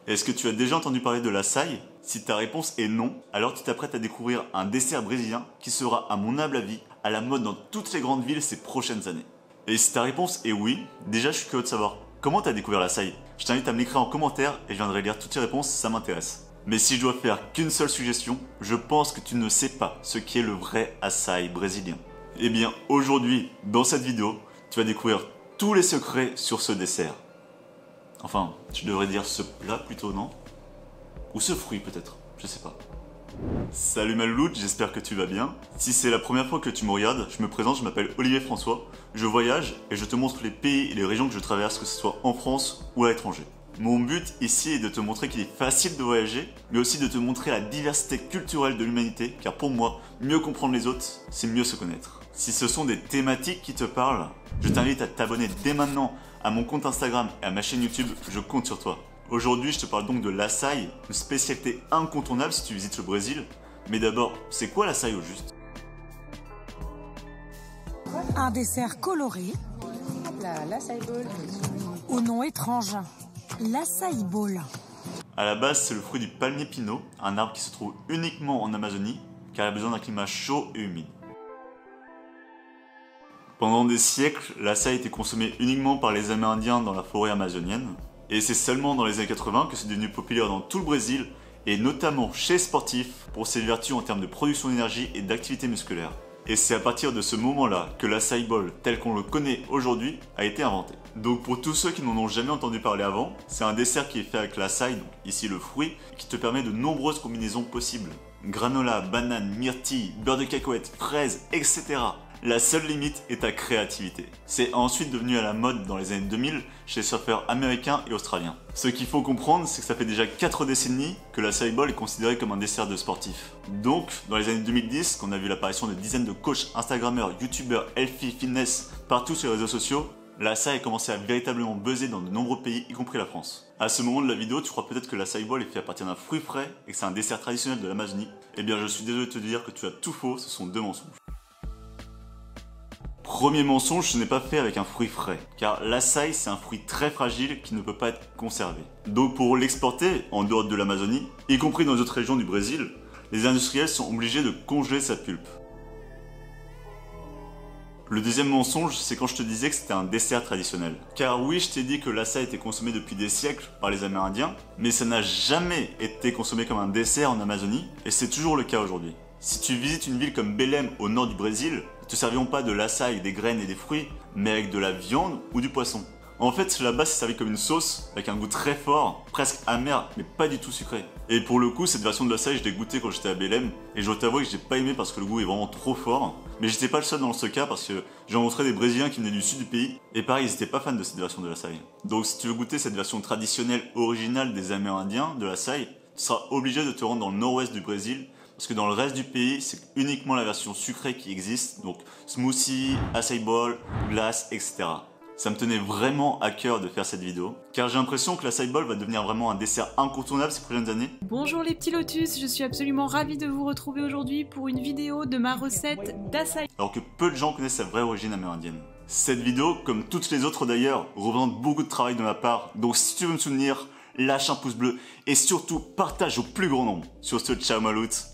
Est-ce que tu as déjà entendu parler de l'açaï? Si ta réponse est non, alors tu t'apprêtes à découvrir un dessert brésilien qui sera, à mon humble avis, à la mode dans toutes les grandes villes ces prochaines années. Et si ta réponse est oui, déjà je suis curieux de savoir comment tu as découvert l'açaï. Je t'invite à me l'écrire en commentaire et je viendrai lire toutes tes réponses si ça m'intéresse. Mais si je dois faire qu'une seule suggestion, je pense que tu ne sais pas ce qu'est le vrai açaï brésilien. Eh bien aujourd'hui, dans cette vidéo, tu vas découvrir tous les secrets sur ce dessert. Enfin, tu devrais dire ce plat plutôt, non? Ou ce fruit peut-être, je sais pas. Salut Malouloute, j'espère que tu vas bien. Si c'est la première fois que tu me regardes, je me présente, je m'appelle Olivier François. Je voyage et je te montre les pays et les régions que je traverse, que ce soit en France ou à l'étranger. Mon but ici est de te montrer qu'il est facile de voyager, mais aussi de te montrer la diversité culturelle de l'humanité, car pour moi, mieux comprendre les autres, c'est mieux se connaître. Si ce sont des thématiques qui te parlent, je t'invite à t'abonner dès maintenant à mon compte Instagram et à ma chaîne YouTube, je compte sur toi. Aujourd'hui, je te parle donc de l'açaï, une spécialité incontournable si tu visites le Brésil. Mais d'abord, c'est quoi l'açaï au juste? Un dessert coloré, l'açaï bowl. au nom étrange, l'açaï bowl. À la base, c'est le fruit du palmier pinot, un arbre qui se trouve uniquement en Amazonie, car il a besoin d'un climat chaud et humide. Pendant des siècles, l'açaï était consommé uniquement par les Amérindiens dans la forêt amazonienne. Et c'est seulement dans les années 80 que c'est devenu populaire dans tout le Brésil, et notamment chez les sportifs, pour ses vertus en termes de production d'énergie et d'activité musculaire. Et c'est à partir de ce moment-là que l'açaï bowl, tel qu'on le connaît aujourd'hui, a été inventé. Donc pour tous ceux qui n'en ont jamais entendu parler avant, c'est un dessert qui est fait avec l'açaï, donc ici le fruit, qui te permet de nombreuses combinaisons possibles. Granola, banane, myrtille, beurre de cacahuète, fraises, etc. La seule limite est ta créativité. C'est ensuite devenu à la mode dans les années 2000 chez les surfeurs américains et australiens. Ce qu'il faut comprendre, c'est que ça fait déjà 4 décennies que l'açaï bowl est considéré comme un dessert de sportif. Donc, dans les années 2010, qu'on a vu l'apparition de dizaines de coachs, instagrammeurs, youtubeurs, healthy, fitness, partout sur les réseaux sociaux, l'açaï a commencé à véritablement buzzer dans de nombreux pays, y compris la France. À ce moment de la vidéo, tu crois peut-être que l'açaï bowl est fait à partir d'un fruit frais et que c'est un dessert traditionnel de l'Amazonie. Eh bien, je suis désolé de te dire que tu as tout faux, ce sont deux mensonges. Premier mensonge, ce n'est pas fait avec un fruit frais, car l'açaï c'est un fruit très fragile qui ne peut pas être conservé. Donc pour l'exporter en dehors de l'Amazonie, y compris dans d'autres régions du Brésil, les industriels sont obligés de congeler sa pulpe. Le deuxième mensonge, c'est quand je te disais que c'était un dessert traditionnel. Car oui, je t'ai dit que l'açaï était consommé depuis des siècles par les Amérindiens, mais ça n'a jamais été consommé comme un dessert en Amazonie, et c'est toujours le cas aujourd'hui. Si tu visites une ville comme Belém au nord du Brésil, ils te serviront pas de l'açaï, des graines et des fruits, mais avec de la viande ou du poisson. En fait, là-bas, c'est servi comme une sauce, avec un goût très fort, presque amer, mais pas du tout sucré. Et pour le coup, cette version de l'açaï, je l'ai goûté quand j'étais à Belém, et je dois t'avouer que j'ai pas aimé parce que le goût est vraiment trop fort. Mais j'étais pas le seul dans ce cas parce que j'ai rencontré des Brésiliens qui venaient du sud du pays, et pareil, ils étaient pas fans de cette version de l'açaï. Donc si tu veux goûter cette version traditionnelle originale des Amérindiens de l'açaï, tu seras obligé de te rendre dans le nord-ouest du Brésil, parce que dans le reste du pays, c'est uniquement la version sucrée qui existe, donc smoothie, açaï bowl, glace, etc. Ça me tenait vraiment à cœur de faire cette vidéo, car j'ai l'impression que l'açaï bowl va devenir vraiment un dessert incontournable ces prochaines années. Bonjour les petits lotus, je suis absolument ravie de vous retrouver aujourd'hui pour une vidéo de ma recette d'açaï. Alors que peu de gens connaissent sa vraie origine amérindienne. Cette vidéo, comme toutes les autres d'ailleurs, représente beaucoup de travail de ma part, donc si tu veux me soutenir, lâche un pouce bleu et surtout partage au plus grand nombre. Sur ce, ciao Malouloute.